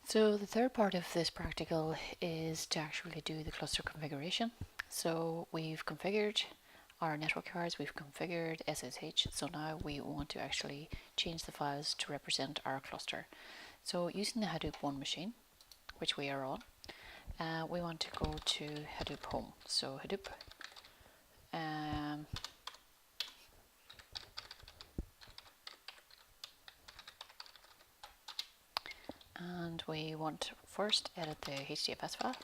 So the third part of this practical is to actually do the cluster configuration. So we've configured our network cards, we've configured SSH, so now we want to actually change the files to represent our cluster. So using the Hadoop 1 machine, which we are on, we want to go to Hadoop home. So Hadoop and we want to first edit the HDFS file.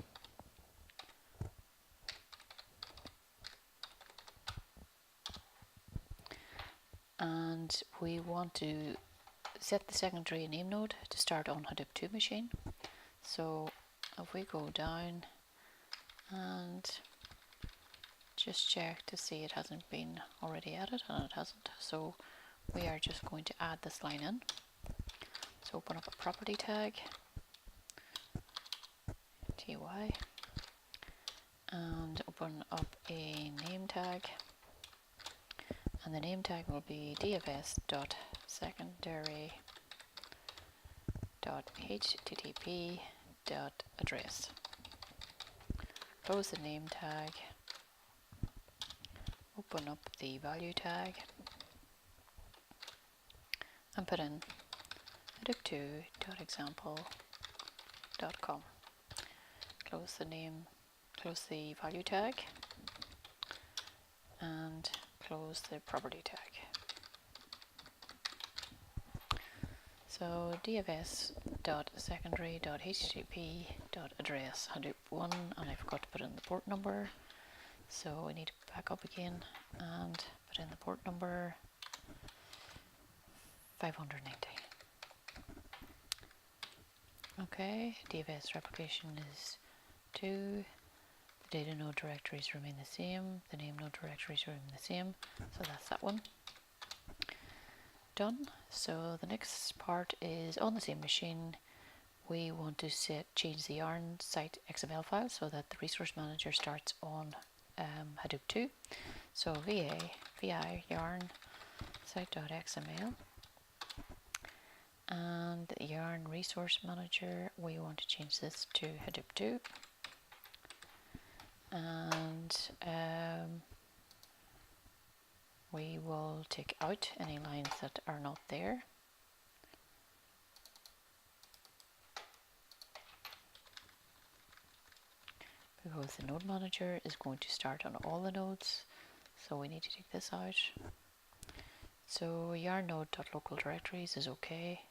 And we want to set the secondary name node to start on Hadoop 2 machine. So if we go down and just check to see it hasn't been already added, and it hasn't, so we are just going to add this line in. So open up a property tag, ty, and open up a name tag, and the name tag will be dfs.secondary.http.address. Close the name tag, open up the value tag, and put in hadoop2.example.com. Close the value tag, and close the property tag. So dfs.secondary.http.address Hadoop 1, and I forgot to put in the port number, so we need to back up again and put in the port number 590. Okay, DFS replication is 2. The data node directories remain the same. The name node directories remain the same. So that's that one. Done. So the next part is on the same machine. We want to change the yarn site XML file so that the resource manager starts on Hadoop 2. So vi yarn site.xml. And the yarn resource manager, we want to change this to Hadoop 2. And we will take out any lines that are not there. Because the node manager is going to start on all the nodes, so we need to take this out. So yarn node.local directories is okay.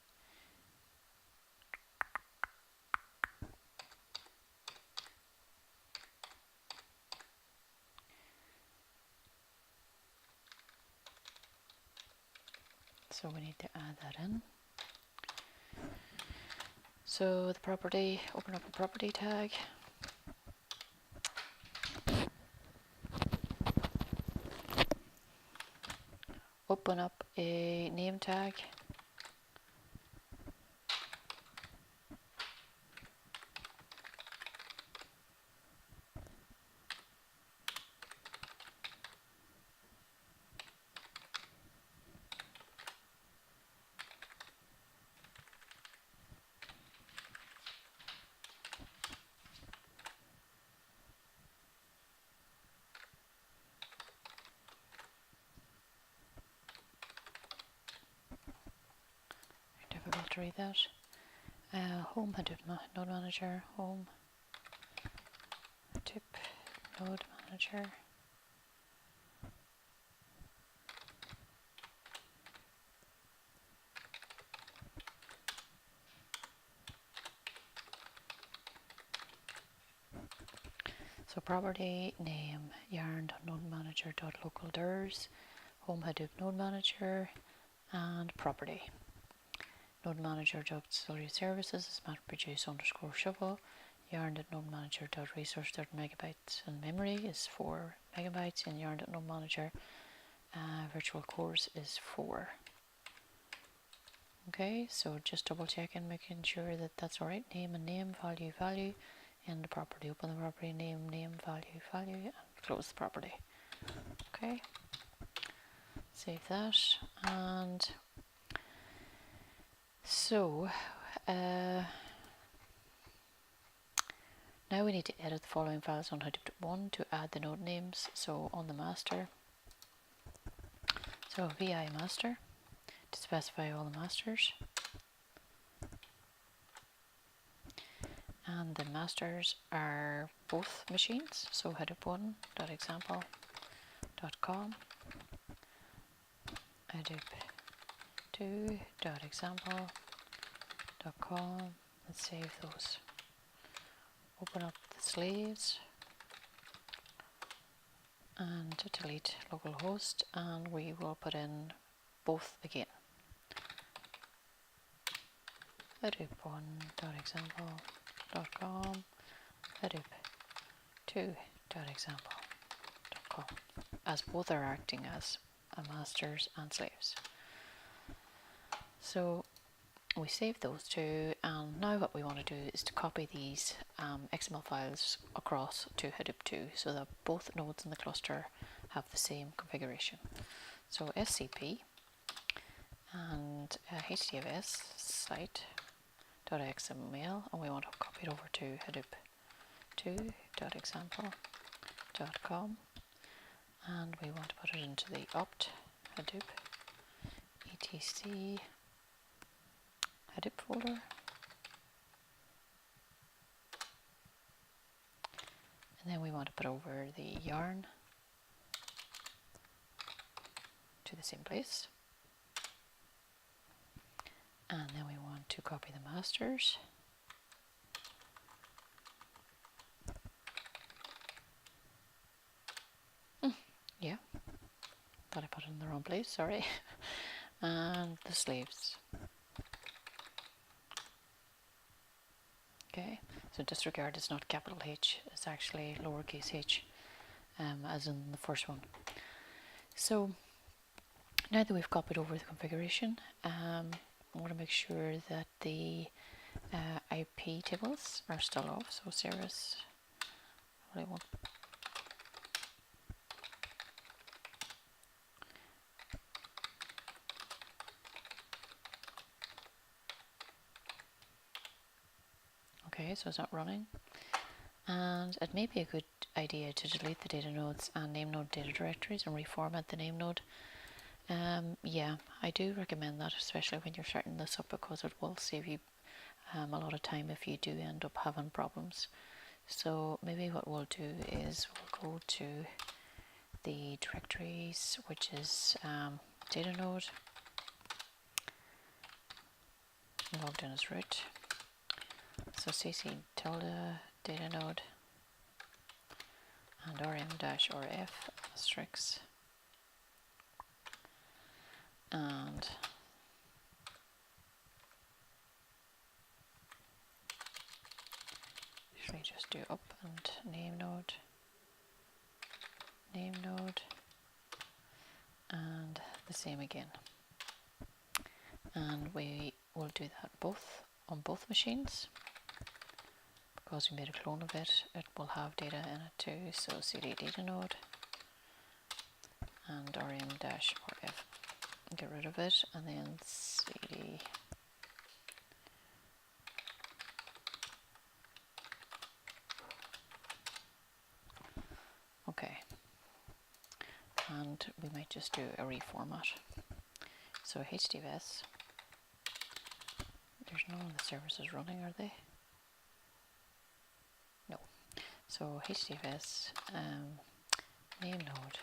So we need to add that in. So the property, open up a property tag. Open up a name tag. Difficult to read that. Home Hadoop node manager, home Hadoop node manager. So property name yarn.nodemanager.localdirs, home Hadoop node manager, and property. Node manager.auxiliary services is mapreduce underscore shovel. Yarn.nodemanager.resource.megabytes and memory is 4 megabytes, and yarn.nodemanager virtual cores is 4. Okay, so just double checking, making sure that that's alright. Name and name, value, value, and the property. Open the property, name, name, value, value, and close the property. Okay, save that. And so Now we need to edit the following files on Hadoop 1 to add the node names. So on the master, so vi master to specify all the masters, and the masters are both machines. So hadoop1.example.com, hadoop2.example.com. Let's save those. Open up the slaves and delete localhost, and we will put in both again. hadoop1.example.com, hadoop2.example.com, as both are acting as masters and slaves. So we save those two, and now what we want to do is to copy these XML files across to Hadoop 2 so that both nodes in the cluster have the same configuration. So SCP and HDFS site.xml, and we want to copy it over to hadoop2.example.com, and we want to put it into the opt Hadoop etc Hadoop folder, and then we want to put over the yarn to the same place, and then we want to copy the masters, yeah, thought I put it in the wrong place, sorry, and the slaves. Okay, so disregard is not capital H, it's actually lowercase h, as in the first one. So now that we've copied over the configuration, I want to make sure that the IP tables are still off. So service, what I want. Okay, so it's not running. And it may be a good idea to delete the data nodes and name node data directories and reformat the name node. Yeah, I do recommend that, especially when you're starting this up, because it will save you a lot of time if you do end up having problems. So maybe what we'll do is we'll go to the directories, which is data node, logged in as root. So cc tilde data node and rm-rf asterisk, and should we just do up and name node, and the same again, and we will do that both on both machines. Because we made a clone of it, it will have data in it too. So cd data node and rm-rf, get rid of it, and then cd okay, and we might just do a reformat. So HDFS, there's none of the services running, are they? No. So HDFS name node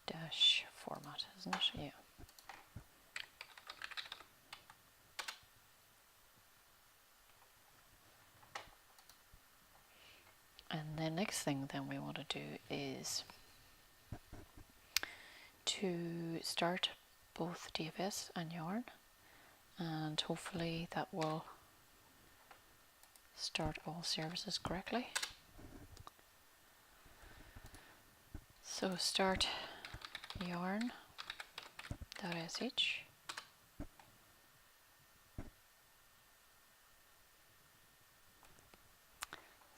dash format, isn't it? Yeah. And the next thing then we want to do is to start both DFS and yarn, and hopefully that will start all services correctly. So start yarn.sh,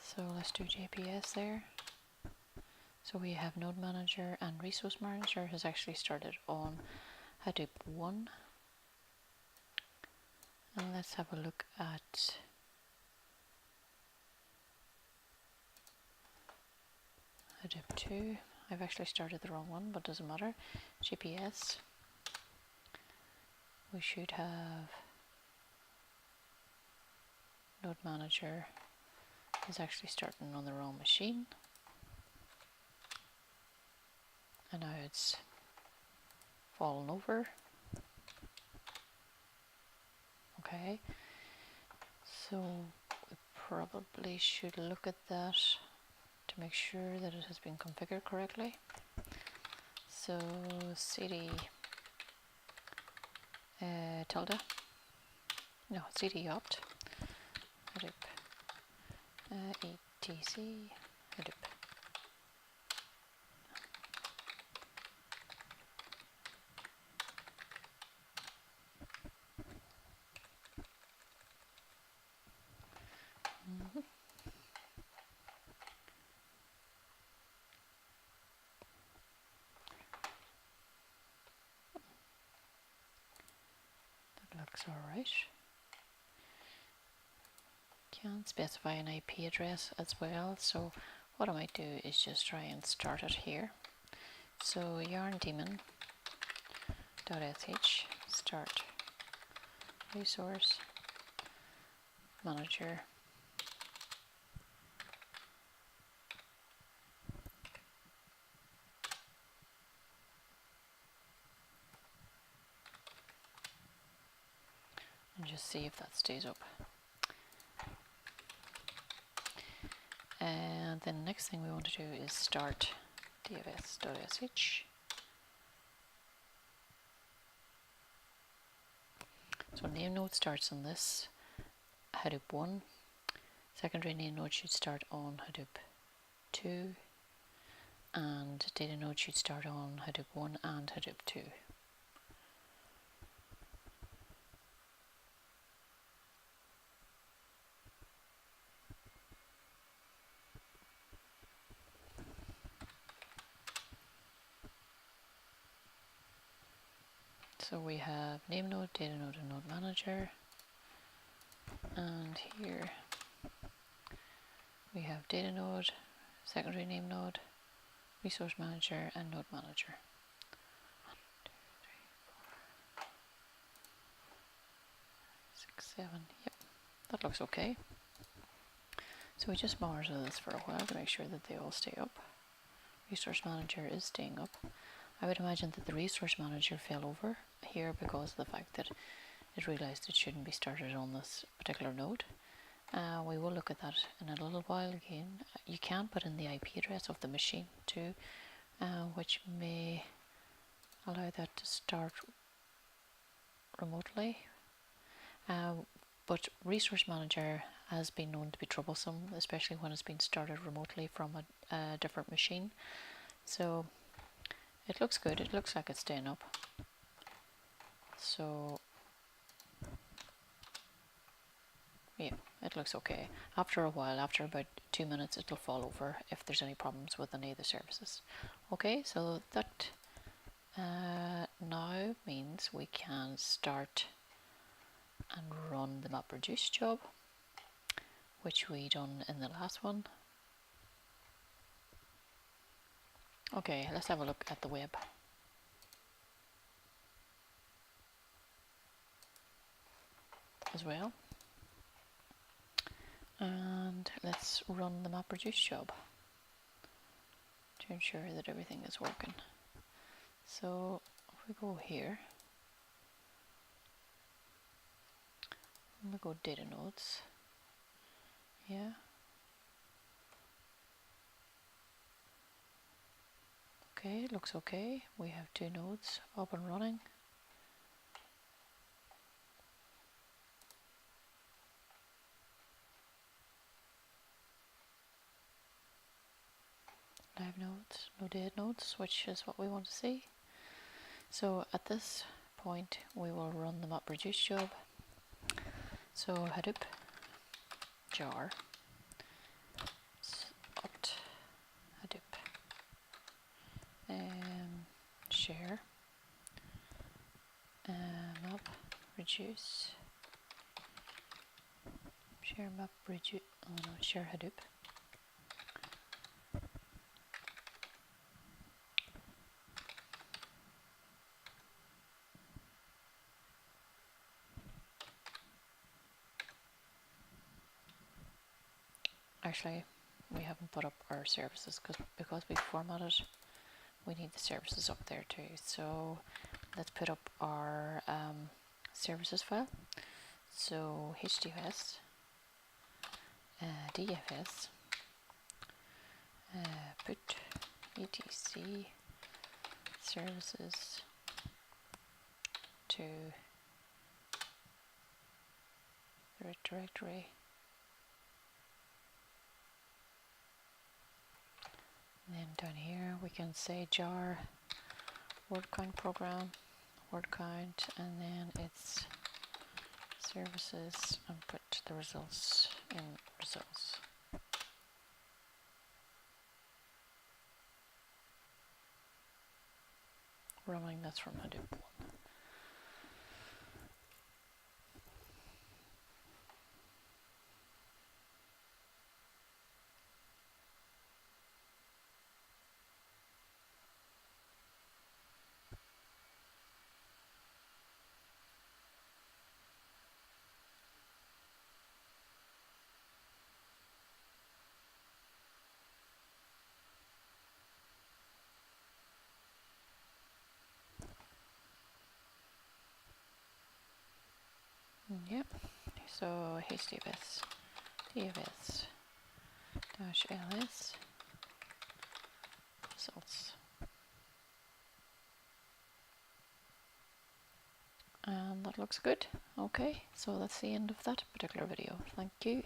so let's do JPS there. So we have node manager and resource manager has actually started on Hadoop 1, and let's have a look at Hadoop 2. I've actually started the wrong one, but doesn't matter. GPS. We should have Node Manager is actually starting on the wrong machine. And now it's fallen over. Okay, so we probably should look at that to make sure that it has been configured correctly. So cd tilde, no, cd opt Hadoop etc Hadoop. That looks alright. Can specify an IP address as well, so what I might do is just try and start it here. So yarn daemon.sh start resource manager and just see if that stays up. And then the next thing we want to do is start dfs.sh. So name node starts on this Hadoop 1. Secondary name node should start on Hadoop 2. And data node should start on Hadoop 1 and Hadoop 2. So we have name node, data node, and node manager. And here we have data node, secondary name node, resource manager, and node manager. 1, 2, 3, 4, 6, 7. Yep, that looks okay. So we just monitor this for a while to make sure that they all stay up. Resource manager is staying up. I would imagine that the resource manager fell over here because of the fact that it realized it shouldn't be started on this particular node. We will look at that in a little while again. You can put in the IP address of the machine too, which may allow that to start remotely. But resource manager has been known to be troublesome, especially when it's been started remotely from a different machine. So it looks good. It looks like it's staying up. So yeah, it looks okay. After a while, after about 2 minutes, it'll fall over if there's any problems with any of the services. Okay, so that now means we can start and run the mapreduce job, which we done in the last one. Okay, let's have a look at the web. As well. And let's run the mapreduce job to ensure that everything is working. So if we go here, I'm going to go data nodes. Yeah. Okay, it looks okay. We have 2 nodes up and running. Live nodes, no dead nodes, which is what we want to see. So at this point we will run the mapreduce job. So Hadoop jar opt Hadoop share mapreduce share mapreduce share Hadoop actually we haven't put up our services because we formatted, we need the services up there too. So let's put up our services file. So HDFS, DFS, put etc services to the root directory. And then down here we can say jar word count program, word count, and then it's services, and put the results in results. Running, that's from Hadoop 1. Yep, so HDFS, DFS, dash ls, results. And that looks good. Okay, so that's the end of that particular video. Thank you.